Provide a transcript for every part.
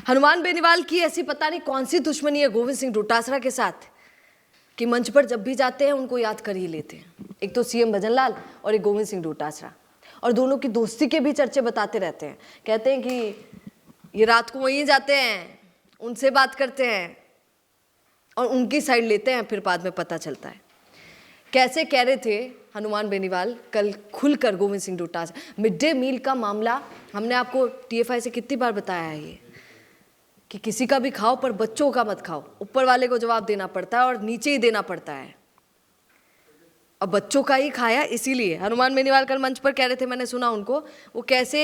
हनुमान बेनीवाल की ऐसी पता नहीं कौन सी दुश्मनी है गोविंद सिंह डोटासरा के साथ कि मंच पर जब भी जाते हैं उनको याद कर ही लेते हैं। एक तो सीएम भजनलाल और एक गोविंद सिंह डोटासरा, और दोनों की दोस्ती के भी चर्चे बताते रहते हैं। कहते हैं कि ये रात को वहीं जाते हैं, उनसे बात करते हैं और उनकी साइड लेते हैं, फिर बाद में पता चलता है। कैसे कह रहे थे हनुमान बेनीवाल कल खुलकर Govind Singh Dotasra. Mid day meal का मामला हमने आपको टीएफआई से कितनी बार बताया है ये कि किसी का भी खाओ पर बच्चों का मत खाओ। ऊपर वाले को जवाब देना पड़ता है और नीचे ही देना पड़ता है, और बच्चों का ही खाया। इसीलिए हनुमान बेनीवाल कल मंच पर कह रहे थे, मैंने सुना उनको, वो कैसे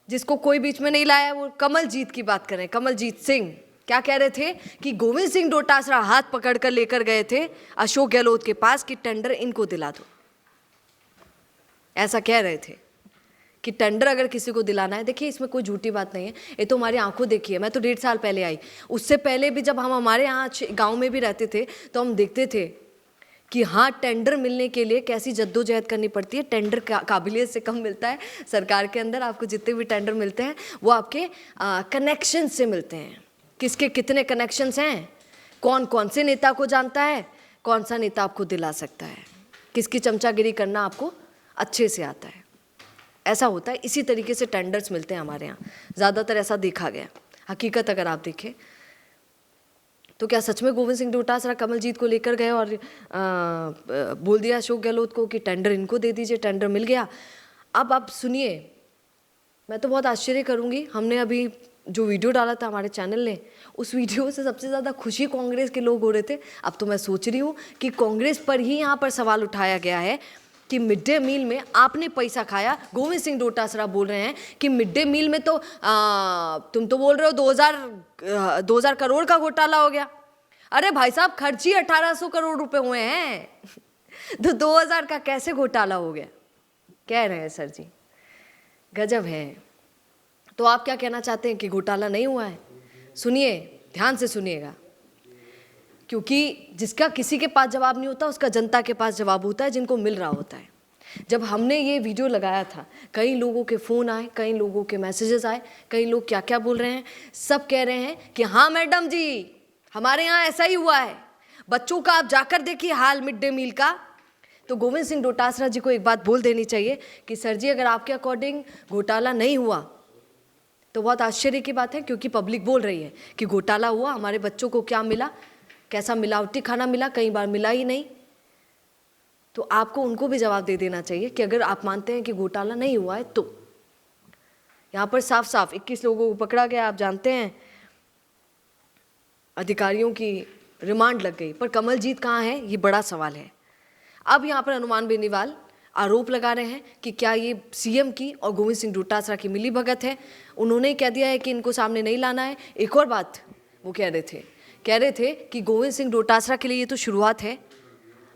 जिसको कोई बीच में नहीं लाया, वो कमलजीत की बात कर रहे हैं, कमलजीत सिंह। क्या कह रहे थे कि गोविंद सिंह डोटासरा हाथ पकड़कर लेकर गए थे अशोक गहलोत के पास कि टेंडर इनको दिला दो। ऐसा कह रहे थे कि टेंडर अगर किसी को दिलाना है। देखिए इसमें कोई झूठी बात नहीं है, ये तो हमारी आंखों देखी है। मैं तो 1.5 साल पहले आई, उससे पहले भी जब हम हमारे यहाँ गांव में भी रहते थे तो हम देखते थे कि हाँ टेंडर मिलने के लिए कैसी जद्दोजहद करनी पड़ती है। टेंडर काबिलियत से कम मिलता है सरकार के अंदर। आपको जितने भी टेंडर मिलते हैं वो आपके कनेक्शन से मिलते हैं। किसके कितने कनेक्शंस हैं, कौन कौन से नेता को जानता है, कौन सा नेता आपको दिला सकता है, किसकी चमचागिरी करना आपको अच्छे से आता है। ऐसा होता है। इसी तरीके से टेंडर्स मिलते हैं हमारे यहाँ, ज़्यादातर ऐसा देखा गया। हकीकत अगर आप देखें तो क्या सच में गोविंद सिंह डोटासरा कमलजीत को लेकर गए और बोल दिया अशोक गहलोत को कि टेंडर इनको दे दीजिए, टेंडर मिल गया। अब आप सुनिए, मैं तो बहुत आश्चर्य करूँगी। हमने अभी जो वीडियो डाला था हमारे चैनल ने, उस वीडियो से सबसे ज़्यादा खुशी कांग्रेस के लोग हो रहे थे। अब तो मैं सोच रही हूँ कि कांग्रेस पर ही यहाँ पर सवाल उठाया गया है कि मिड डे मील में आपने पैसा खाया। गोविंद सिंह डोटासरा बोल रहे हैं कि मिड डे मील में तो तुम तो बोल रहे हो 2000 करोड़ का घोटाला हो गया। अरे भाई साहब, खर्च ही 1800 करोड़ रुपए हुए हैं तो 2000 का कैसे घोटाला हो गया, कह रहे हैं सर जी। गजब है। तो आप क्या कहना चाहते हैं कि घोटाला नहीं हुआ है? सुनिए, ध्यान से सुनिएगा, क्योंकि जिसका किसी के पास जवाब नहीं होता उसका जनता के पास जवाब होता है, जिनको मिल रहा होता है। जब हमने ये वीडियो लगाया था, कई लोगों के फ़ोन आए, कई लोगों के मैसेजेस आए, कई लोग क्या क्या बोल रहे हैं। सब कह रहे हैं कि हाँ मैडम जी, हमारे यहाँ ऐसा ही हुआ है, बच्चों का आप जाकर देखिए हाल मिड डे मील का। तो गोविंद सिंह डोटासरा जी को एक बात बोल देनी चाहिए कि सर जी, अगर आपके अकॉर्डिंग घोटाला नहीं हुआ तो बहुत आश्चर्य की बात है, क्योंकि पब्लिक बोल रही है कि घोटाला हुआ। हमारे बच्चों को क्या मिला, कैसा मिलावटी खाना मिला, कई बार मिला ही नहीं। तो आपको उनको भी जवाब दे देना चाहिए कि अगर आप मानते हैं कि घोटाला नहीं हुआ है तो। यहाँ पर साफ साफ 21 लोगों को पकड़ा गया। आप जानते हैं अधिकारियों की रिमांड लग गई, पर कमलजीत कहाँ है, ये बड़ा सवाल है। अब यहाँ पर हनुमान बेनीवाल आरोप लगा रहे हैं कि क्या ये सीएम की और गोविंद सिंह डोटासरा की मिली भगत है। उन्होंने कह दिया है कि इनको सामने नहीं लाना है। एक और बात वो कह रहे थे कि गोविंद सिंह डोटासरा के लिए ये तो शुरुआत है,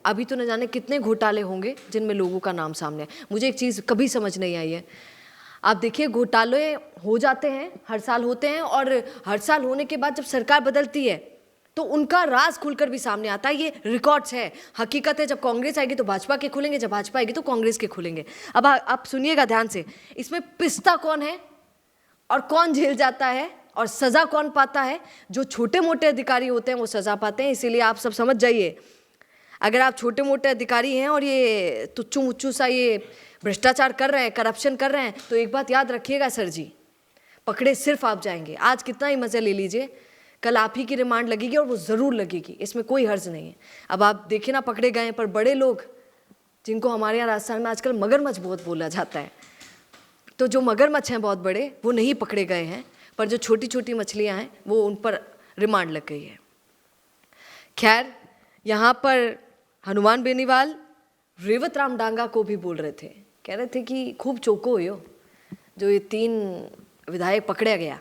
अभी तो न जाने कितने घोटाले होंगे जिनमें लोगों का नाम सामने है। मुझे एक चीज़ कभी समझ नहीं आई है, आप देखिए घोटाले हो जाते हैं, हर साल होते हैं, और हर साल होने के बाद जब सरकार बदलती है तो उनका राज खुलकर भी सामने आता है। ये रिकॉर्ड्स है, हकीकत है। जब कांग्रेस आएगी तो भाजपा के खुलेंगे, जब भाजपा आएगी तो कांग्रेस के खुलेंगे। अब आप सुनिएगा ध्यान से, इसमें पिस्ता कौन है और कौन जेल जाता है और सज़ा कौन पाता है। जो छोटे मोटे अधिकारी होते हैं वो सज़ा पाते हैं। इसीलिए आप सब समझ जाइए, अगर आप छोटे मोटे अधिकारी हैं और ये तुच्चू मुच्चू सा ये भ्रष्टाचार कर रहे हैं, करप्शन कर रहे हैं, तो एक बात याद रखिएगा सर जी, पकड़े सिर्फ आप जाएंगे। आज कितना ही मज़ा ले लीजिए, कल आप ही की रिमांड लगेगी और वो ज़रूर लगेगी, इसमें कोई हर्ज नहीं है। अब आप देखिए ना, पकड़े गए, पर बड़े लोग जिनको हमारे यहाँ राजस्थान में आजकल मगरमच्छ बहुत बोला जाता है, तो जो मगरमच्छ हैं बहुत बड़े, वो नहीं पकड़े गए हैं, पर जो छोटी छोटी मछलियाँ हैं वो उन पर रिमांड लग गई है। खैर, यहाँ पर हनुमान बेनीवाल रेवत राम डांगा को भी बोल रहे थे, कह रहे थे कि खूब चौको हुई जो ये 3 विधायक पकड़े गया।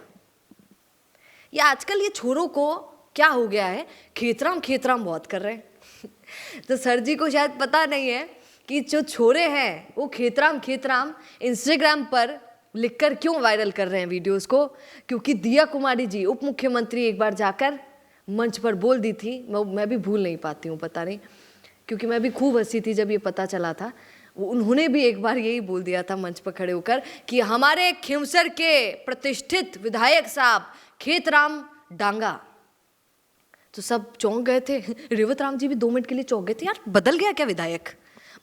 या आजकल ये छोरों को क्या हो गया है, खेतराम बहुत कर रहे हैं तो सर जी को शायद पता नहीं है कि जो छोरे हैं वो खेतराम इंस्टाग्राम पर लिखकर क्यों वायरल कर रहे हैं वीडियोस को, क्योंकि दिया कुमारी जी उप मुख्यमंत्री एक बार जाकर मंच पर बोल दी थी। मैं भी भूल नहीं पाती हूँ, पता नहीं, क्योंकि मैं भी खूब हंसी थी जब ये पता चला था। उन्होंने भी एक बार यही बोल दिया था मंच पर खड़े होकर कि हमारे खिमसर के प्रतिष्ठित विधायक साहब खेतराम डांगा, तो सब चौंक गए थे। रेवत राम जी भी 2 मिनट के लिए चौंक गए थे, यार बदल गया क्या विधायक,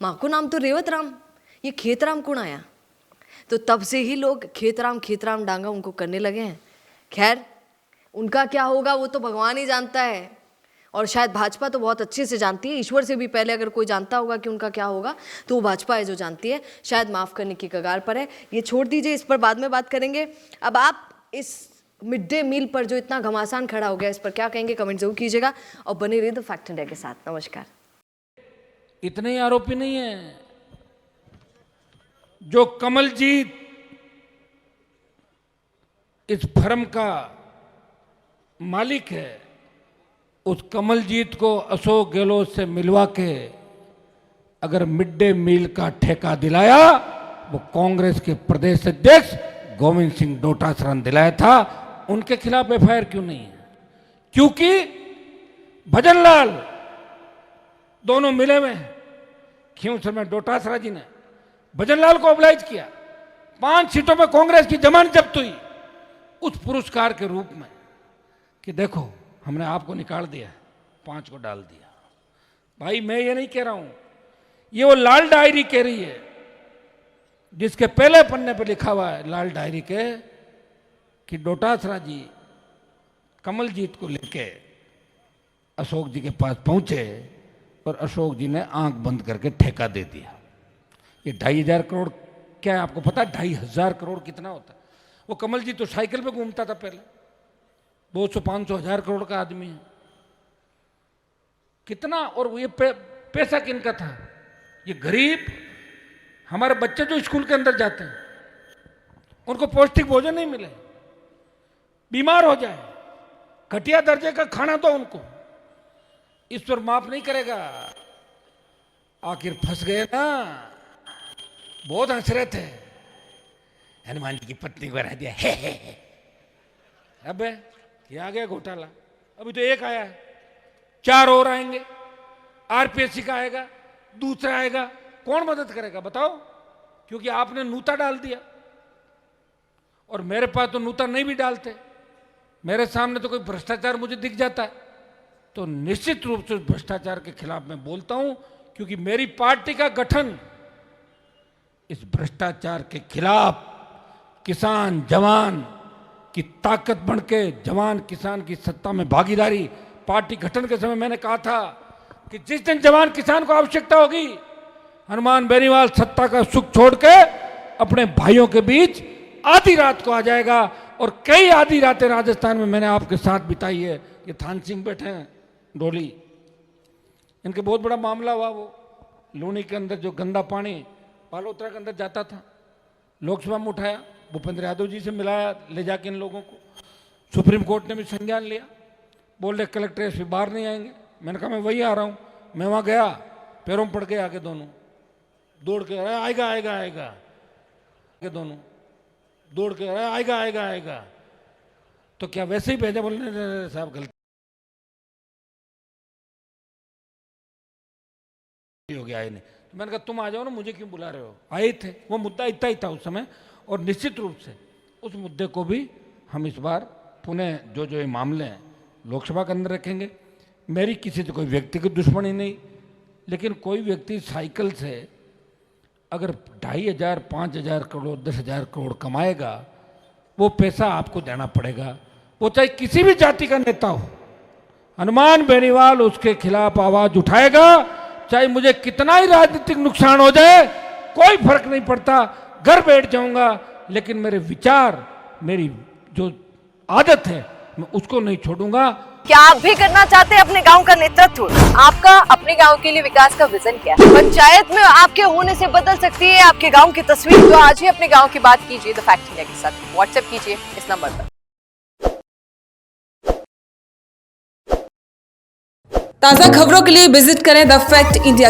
माँ को नाम तो रेवत राम, ये खेतराम कौन आया। तो तब से ही लोग खेतराम डांगा उनको करने लगे हैं। खैर उनका क्या होगा वो तो भगवान ही जानता है, और शायद भाजपा तो बहुत अच्छे से जानती है, ईश्वर से भी पहले अगर कोई जानता होगा कि उनका क्या होगा तो वो भाजपा है जो जानती है, शायद माफ़ करने की कगार पर है। ये छोड़ दीजिए, इस पर बाद में बात करेंगे। अब आप इस मिड डे मील पर जो इतना घमासान खड़ा हो गया, इस पर क्या कहेंगे, कमेंट जरूर कीजिएगा और बने रहिए द फैक्ट इंडिया के साथ। नमस्कार। इतने आरोपी नहीं है, जो कमलजीत इस फर्म का मालिक है, उस कमलजीत को अशोक गहलोत से मिलवा के अगर मिड डे मील का ठेका दिलाया, वो कांग्रेस के प्रदेश अध्यक्ष गोविंद सिंह डोटासरा ने दिलाया था। उनके खिलाफ एफआईआर क्यों नहीं है? क्योंकि भजनलाल दोनों मिले हुए हैं। क्यों सर, में डोटासरा जी ने भजनलाल को ऑब्लाइज किया, 5 सीटों में कांग्रेस की जमानत जब्त हुई, उस पुरस्कार के रूप में कि देखो हमने आपको निकाल दिया, 5 को डाल दिया। भाई मैं ये नहीं कह रहा हूं, ये वो लाल डायरी कह रही है, जिसके पहले पन्ने पर लिखा हुआ है लाल डायरी के कि डोटासरा जी कमलजीत को लेके अशोक जी के पास पहुंचे और अशोक जी ने आंख बंद करके ठेका दे दिया। ये 2,500 करोड़ क्या है आपको पता है? 2,500 करोड़ कितना होता है? वो कमलजीत तो साइकिल पे घूमता था पहले, 200, 500, 1,000 करोड़ का आदमी है कितना। और ये पैसा किनका था? ये गरीब हमारे बच्चे जो स्कूल के अंदर जाते हैं, उनको पौष्टिक भोजन नहीं मिले, बीमार हो जाए, घटिया दर्जे का खाना दो उनको, ईश्वर माफ नहीं करेगा। आखिर फंस गए ना, बहुत हंस रहे थे, हनुमान जी की पत्नी को हरा दिया हे। अबे ये आ गया घोटाला, अभी तो एक आया है, 4 और आएंगे, आरपीएससी का आएगा, दूसरा आएगा, कौन मदद करेगा बताओ? क्योंकि आपने नूता डाल दिया, और मेरे पास तो नूता नहीं भी डालते, मेरे सामने तो कोई भ्रष्टाचार मुझे दिख जाता है तो निश्चित रूप से उस भ्रष्टाचार के खिलाफ मैं बोलता हूं, क्योंकि मेरी पार्टी का गठन इस भ्रष्टाचार के खिलाफ किसान जवान की ताकत बनके, जवान किसान की सत्ता में भागीदारी। पार्टी गठन के समय मैंने कहा था कि जिस दिन जवान किसान को आवश्यकता होगी, हनुमान बेनीवाल सत्ता का सुख छोड़ के अपने भाइयों के बीच आधी रात को आ जाएगा। और कई आधी रातें राजस्थान में मैंने आपके साथ बिताई है। ये थान सिंह बैठे हैं डोली, इनके बहुत बड़ा मामला हुआ, वो लूनी के अंदर जो गंदा पानी बालोतरा के अंदर जाता था, लोकसभा में उठाया, भूपेंद्र यादव जी से मिलाया ले जाके इन लोगों को, सुप्रीम कोर्ट ने भी संज्ञान लिया, बोल रहे कलेक्टर एसपी बाहर नहीं आएंगे। मैंने कहा मैं वही आ रहा हूँ, मैं वहाँ गया, पैरों में पड़ गए आगे दोनों, दौड़ के आएगा आएगा आएगा, आगे दोनों दौड़ के आएगा आएगा आएगा। तो क्या वैसे ही भेजा? बोलने साहब गलती हो गया, आए नहीं। तो मैंने कहा तुम आ जाओ ना, मुझे क्यों बुला रहे हो? आए थे, वो मुद्दा इतना ही था उस समय, और निश्चित रूप से उस मुद्दे को भी हम इस बार पुनः जो ये मामले हैं लोकसभा के अंदर रखेंगे। मेरी किसी से कोई व्यक्तिगत दुश्मनी नहीं, लेकिन कोई व्यक्ति साइकिल से अगर 2,500, 5,000 करोड़, 10,000 करोड़ कमाएगा, वो पैसा आपको देना पड़ेगा, वो चाहे किसी भी जाति का नेता हो। हनुमान बेनीवाल उसके खिलाफ आवाज उठाएगा, चाहे मुझे कितना ही राजनीतिक नुकसान हो जाए, कोई फर्क नहीं पड़ता, घर बैठ जाऊंगा, लेकिन मेरे विचार, मेरी जो आदत है, मैं उसको नहीं छोड़ूंगा। क्या आप भी करना चाहते हैं अपने गांव का नेतृत्व? आपका अपने गांव के लिए विकास का विजन क्या है? पंचायत में आपके होने से बदल सकती है आपके गांव की तस्वीर। तो आज ही अपने गांव की बात कीजिए द फैक्ट इंडिया के साथ। व्हाट्सएप कीजिए इस नंबर पर। ताज़ा खबरों के लिए विजिट करें द फैक्ट इंडिया